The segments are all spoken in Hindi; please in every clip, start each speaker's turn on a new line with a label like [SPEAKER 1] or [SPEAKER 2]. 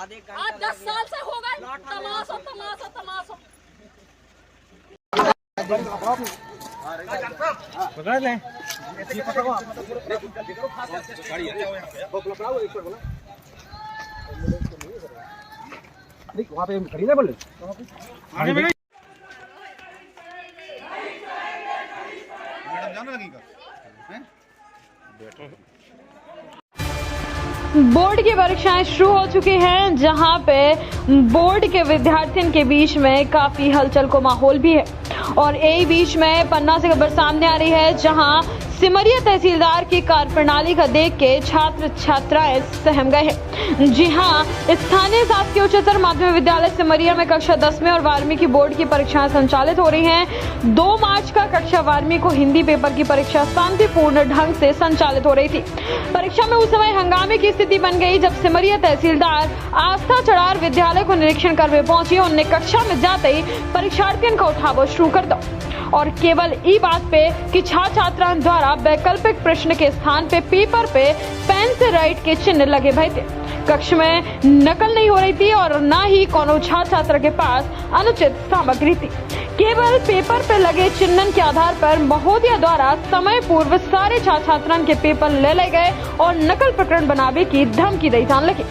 [SPEAKER 1] आज 10 साल से हो गए तमाशा तमाशा तमाशा।
[SPEAKER 2] पकड़ लें वहाँ पे खरीदा बोले मैडम जाने लगेगा।
[SPEAKER 3] बोर्ड की परीक्षाएं शुरू हो चुकी हैं, जहां पे बोर्ड के विद्यार्थियों के बीच में काफी हलचल को माहौल भी है। और यही बीच में पन्ना से खबर सामने आ रही है, जहां सिमरिया तहसीलदार की कार्यप्रणाली का देख के छात्र छात्राएं सहम गए हैं। जी हां, स्थानीय शासकीय उच्चतर माध्यमिक विद्यालय सिमरिया में कक्षा 10वीं और 12वीं की बोर्ड की परीक्षाएं संचालित हो रही हैं। 2 मार्च का कक्षा 12वीं को हिंदी पेपर की परीक्षा शांतिपूर्ण ढंग से संचालित हो रही थी। परीक्षा में उस समय हंगामे की स्थिति बन गई जब सिमरिया तहसीलदार आस्था चढ़ार विद्यालय को निरीक्षण करने पहुंची। उन्होंने कक्षा में जाते ही परीक्षार्थियों का उठाव शुरू कर दो और केवल ई बात पे कि छात्र छात्राओं द्वारा वैकल्पिक प्रश्न के स्थान पे पेपर पे पेन से राइट के चिन्ह लगे भए थे। कक्ष में नकल नहीं हो रही थी और न ही कोनो छात्र छात्रा के पास अनुचित सामग्री थी। केवल पेपर पे लगे चिन्हन के आधार पर महोदया द्वारा समय पूर्व सारे छात्र छात्राओं के पेपर ले गए और नकल प्रकरण बनाने की धमकी दी जाने लगी।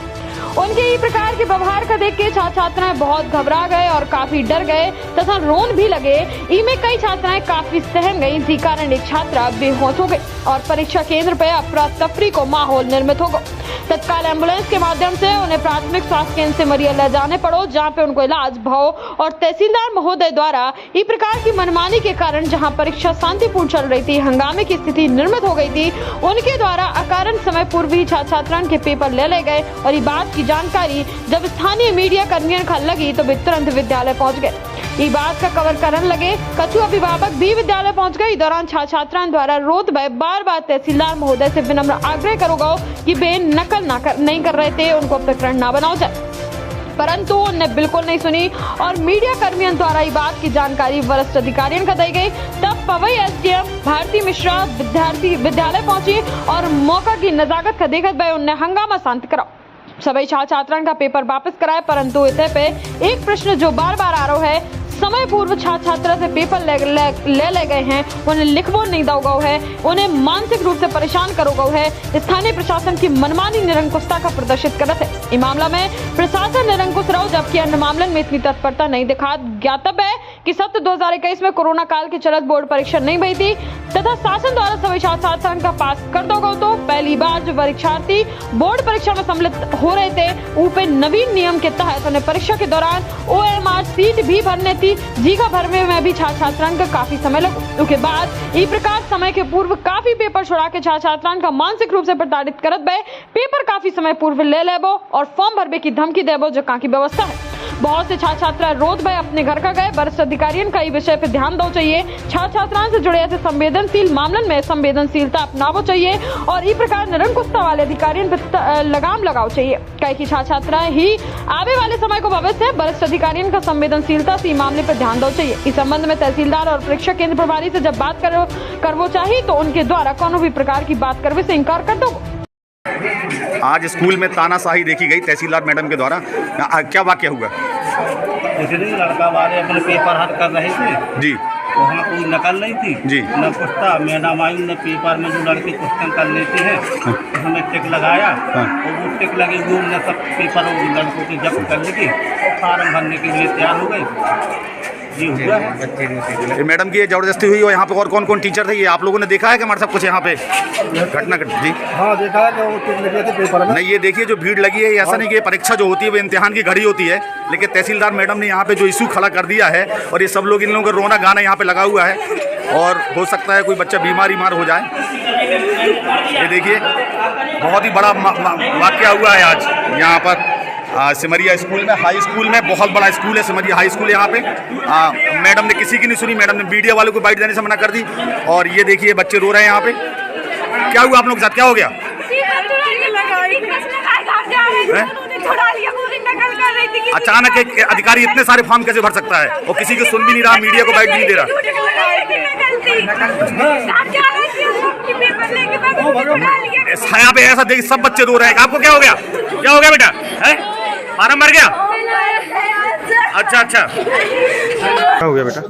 [SPEAKER 3] उनके इस प्रकार के व्यवहार का देख के छात्र छात्राएं बहुत घबरा गए और काफी डर गए तथा रोन भी लगे। इनमें कई छात्राएं काफी सहम गई, इसी कारण एक छात्रा बेहोश हो गई और परीक्षा केंद्र पर अफरा तफरी को माहौल निर्मित हो गया। तत्काल एम्बुलेंस के माध्यम से उन्हें प्राथमिक स्वास्थ्य केंद्र सिमरिया ले जाने पड़ो, जहां पे उनको इलाज भाव और तहसीलदार महोदय द्वारा इस प्रकार की मनमानी के कारण जहां परीक्षा शांतिपूर्ण चल रही थी, हंगामे की स्थिति निर्मित हो गई थी, उनके द्वारा अकारण समय पूर्व ही छात्र छात्राओं के पेपर ले गए। और ये बात की जानकारी जब स्थानीय मीडिया कर्मियों को लगी तो वे तुरंत विद्यालय पहुंच गए। ये बात का कवर करने लगे। कछु अभिभावक भी विद्यालय पहुंच गए। इस दौरान छात्र छात्राओं द्वारा रोत भय बार बार तहसीलदार महोदय से विनम्र आग्रह करोगा कि वे नकल नहीं कर रहे थे, उनको प्रकरण न बनाओ जाए, परंतु उन्होंने बिल्कुल नहीं सुनी और मीडिया कर्मियों द्वारा ये बात की जानकारी वरिष्ठ अधिकारियों को दी गई। तब पवई एसडीएम भारती मिश्रा विद्यालय पहुंची और मौका की नजाकत का देखते हुए उन्हें हंगामा शांत कराओ। सभी छात्र छात्राओं का पेपर वापस कराए, परंतु इस पे एक प्रश्न जो बार बार आ रहा है, समय पूर्व छात्र छात्रा से पेपर ले गए हैं, उन्हें लिखवो नहीं दो है, उन्हें मानसिक रूप से परेशान करो है। स्थानीय प्रशासन की मनमानी निरंकुशता का प्रदर्शित करते है। इस मामला में प्रशासन निरंकुश रहो, जबकि अन्य मामलों में इतनी तत्परता नहीं दिखा। ज्ञातव्य है कि सत्र 2021 में कोरोना काल के चलत बोर्ड परीक्षा नहीं हुई थी तथा शासन द्वारा सभी छात्र छात्राओं का पास कर दो गो। तो पहली बार जो परीक्षार्थी बोर्ड परीक्षा में सम्मिलित हो रहे थे, ऊपर नवीन नियम के तहत उन्हें परीक्षा के दौरान OMR सीट भी भरने थी, जीका भरने में भी छात्र छात्राओं का काफी समय लगा। उसके बाद इस प्रकार समय के पूर्व काफी पेपर छुड़ा के छात्र छात्राओं का मानसिक रूप से प्रताड़ित करत बे, पेपर काफी समय पूर्व ले लेबो और फॉर्म भरने की धमकी देबो, जो की व्यवस्था है। बहुत से छात्र छात्रा रोज भय अपने घर का गए। वरिष्ठ अधिकारियों का इस विषय पर ध्यान दो चाहिए। छात्र छात्राओं से जुड़े ऐसे संवेदनशील मामलों में संवेदनशीलता अपनावो चाहिए और इस प्रकार निरंकुशता वाले अधिकारियों पर लगाम लगाओ चाहिए। कई की छात्र छात्रा ही आने वाले समय को भविष्य है। वरिष्ठ अधिकारियों का संवेदनशीलता से मामले पर ध्यान दो चाहिए। इस संबंध में तहसीलदार और परीक्षा केंद्र प्रभारी से जब बात करवो चाहिए तो उनके द्वारा कोनो भी प्रकार की बात करने से इनकार कर दो।
[SPEAKER 4] आज स्कूल में तानाशाही देखी गई तहसीलदार मैडम के द्वारा, क्या वाक्य हुआ?
[SPEAKER 5] कुछ नहीं, लड़का वाले अपने पेपर हट कर रहे थे
[SPEAKER 4] जी,
[SPEAKER 5] वहाँ कोई नकल नहीं थी
[SPEAKER 4] जी,
[SPEAKER 5] न पूछता। मैडम आई ने पेपर में जो लड़के क्वेश्चन कर लेते हैं तो हमें टिक लगाया और वो टिक लगे हुए उन्होंने सब पेपर लड़कों के जब्त कर लेके फार्म भरने के लिए तैयार हो गए। ये हुआ है।
[SPEAKER 4] मैडम की जबरदस्ती हुई और यहाँ पे और कौन कौन टीचर थे, ये आप लोगों ने देखा है कि हमारे सब कुछ यहाँ पे घटना जी?
[SPEAKER 2] हाँ देखा है, वो टिक लगे थे पेपर में।
[SPEAKER 4] नहीं, ये देखिए जो भीड़ लगी है, ऐसा नहीं कि परीक्षा जो होती है वो इम्तिहान की घड़ी होती है, लेकिन तहसीलदार मैडम ने यहाँ पे जो इशू खड़ा कर दिया है और ये सब लोग, इन लोगों का रोना गाना यहाँ पे लगा हुआ है और हो सकता है कोई बच्चा बीमार हो जाए। ये देखिए बहुत ही बड़ा वाकया हुआ है आज यहाँ पर सिमरिया स्कूल में, हाई स्कूल में। बहुत बड़ा स्कूल है सिमरिया हाई स्कूल यहाँ पे। मैडम ने किसी की नहीं सुनी, मैडम ने मीडिया वालों को बाइट देने से मना कर दी। और ये देखिए बच्चे रो रहे हैं यहाँ पे। क्या हुआ आप लोगों के साथ, क्या हो गया? अचानक एक अधिकारी इतने सारे फॉर्म कैसे भर सकता है और किसी को सुन भी नहीं रहा, मीडिया को बाइट भी नहीं दे रहा। यहाँ पे ऐसा देख सब बच्चे रो रहे हैं। आपको क्या हो गया, क्या हो गया बेटा? फार्म भर गया? अच्छा अच्छा,
[SPEAKER 2] क्या हो गया बेटा?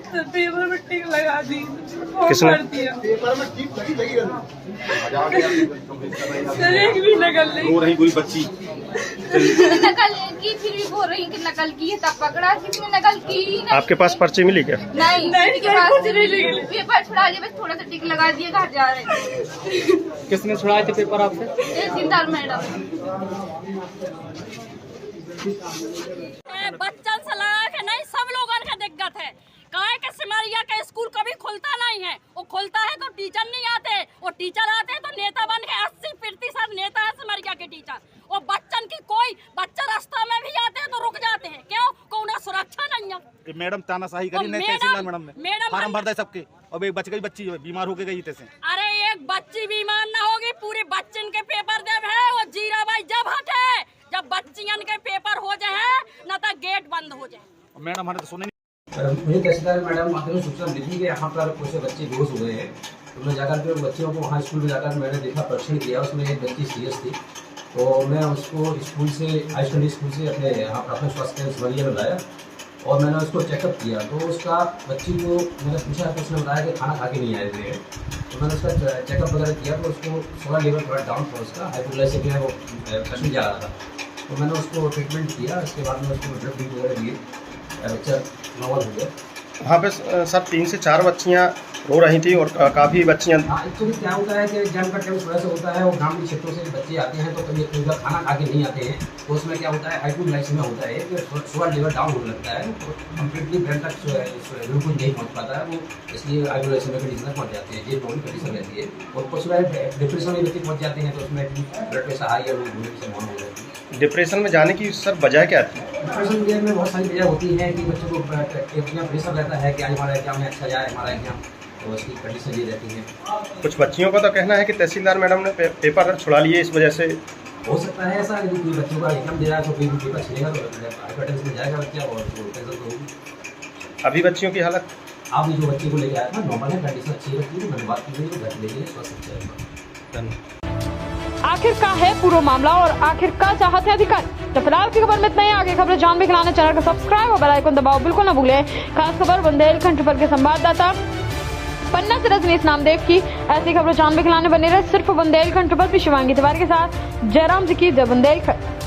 [SPEAKER 1] पेपर में टिक लगा दी।
[SPEAKER 2] किसने?
[SPEAKER 1] सर एक भी नकल नहीं।
[SPEAKER 4] रो रही पूरी बच्ची।
[SPEAKER 6] नकल की, फिर भी बोल रही कि नकल की है, तब पकड़ा। किसने नकल की? नहीं।
[SPEAKER 2] आपके पास पर्ची मिली क्या?
[SPEAKER 6] नहीं,
[SPEAKER 1] नहीं,
[SPEAKER 6] किसी के पास
[SPEAKER 1] कुछ नहीं निकली।
[SPEAKER 6] पेपर छुड़ा लिया, बस थोड़ा सा टिक लगा दिए, घर जा रहे थे।
[SPEAKER 2] किसने छुड़ाए थे पेपर आपसे?
[SPEAKER 6] तहसीलदार मैडम।
[SPEAKER 1] बच्चन से लगा के नहीं, सब लोगों का दिक्कत है। कहे के सिमरिया का स्कूल कभी खुलता नहीं है, वो खुलता है तो टीचर नहीं आते, वो टीचर आते हैं तो नेता बन के 80% नेता है सिमरिया के टीचर। और बच्चन की कोई बच्चा रास्ता में भी आते हैं तो रुक जाते हैं, क्यों? को उन्हें सुरक्षा नहीं है।
[SPEAKER 4] मैडम तानाशाही करी नहीं, तहसीलदार मैडम ने फार्म भर दे सबके, अब एक बच गई बच्ची बीमार होके गई तैसे।
[SPEAKER 1] अरे एक बच्ची बीमार ना होगी, पूरे बच्चन के पेपर जब है वो जीरा भाई जब हटे, जब बच्चियन के पेपर हो जाए न तो गेट बंद हो जाए।
[SPEAKER 4] मैडम हमारे तो सुने
[SPEAKER 7] मुझे तहसीलदार मैडम आखिर सूचना दी थी कि यहाँ पर कुछ बच्चे बेहोश हो गए हैं। तो मैं जाकर के बच्चियों को वहाँ स्कूल में जाकर मैंने देखा, परीक्षण किया, उसमें एक बच्ची सीरियस थी। तो मैं उसको स्कूल से, हाई सेकेंडरी स्कूल से अपने यहाँ प्राथमिक स्वास्थ्य केंद्र सिमरिया में लाया और मैंने उसको चेकअप किया। तो उसका बच्ची को मैंने पूछा तो उसने बताया कि खाना खा के नहीं आए थे। तो मैंने उसका चेकअप वगैरह किया तो उसको सोलर लेवल थोड़ा डाउन था, उसका हाइपोग्लाइसेमिया वो पेशेंट जा रहा था। तो मैंने उसको ट्रीटमेंट किया, उसके बाद में उसको ड्रिप ड्रिप वगैरह दिए, बच्चा नॉर्मल हो गया।
[SPEAKER 2] वहाँ पे सर 3 से 4 बच्चियाँ रो रही थी और काफ़ी बच्चियाँ।
[SPEAKER 7] हाँ, एक्चुअली क्या होता है कि जन्म का टाइम सुबह से होता है और ग्रामीण क्षेत्रों से बच्चे आते हैं तो कभी कभी खाना खा के नहीं आते हैं। तो उसमें क्या होता है, हाइपोग्लाइसेमिया होता है कि शुगर लेवल डाउन होने लगता है, तो कम्प्लीटली ब्रेन तक ग्लूकोज नहीं पहुँच पाता है वो, इसलिए हाइपोग्लाइसेमिया कंडीशन तक पहुँच जाती है। ये प्रॉब्लम कंडीशन रहती है। और कुछ डिप्रेशन में बच्चे पहुँच जाते हैं तो उसमें ब्लड प्रेशर हाई या होने की संभावना हो जाती है।
[SPEAKER 2] डिप्रेशन में जाने की सर वजह क्या थी?
[SPEAKER 7] डिप्रेशन में बहुत सारी वजह होती है कि बच्चों को प्रेशर रहता है कि आज हमारा एग्जाम में अच्छा जाए, हमारा एग्जाम, तो उसकी कंडीशन ये रहती है।
[SPEAKER 2] कुछ बच्चियों का तो कहना है कि तहसीलदार मैडम ने पेपर छुड़ा लिए, इस वजह से
[SPEAKER 7] हो सकता है ऐसा। यदि कोई बच्चों का एग्जाम दे रहा है तो कोई पेपर छिलेगा तो हाइपोटेंस में जाएगा बच्चा और टेंशन तो होगी।
[SPEAKER 2] अभी बच्चियों की हालत?
[SPEAKER 7] आप जो बच्चे को लेके आया था नॉर्मल है, कंडीशन अच्छी रखी है, मैंने बात की है, घर ले जाइए, स्वस्थ हो जाएगा।
[SPEAKER 2] धन्यवाद।
[SPEAKER 3] आखिर का है पूरा मामला और आखिर का चाहते हैं अधिकारी? तो फिलहाल की खबर में इतना ही। आगे खबरें जानने के लिए चैनल को सब्सक्राइब और बेल आइकन दबाओ बिल्कुल न भूलें। खास खबर बुंदेलखंड के संवाददाता पन्ना से रजनीश नामदेव की ऐसी खबरें जानने के लिए बने रहे सिर्फ बुंदेलखंड पर। शिवांगी तिवारी के साथ जयराम जी की जय बुंदेलखंड।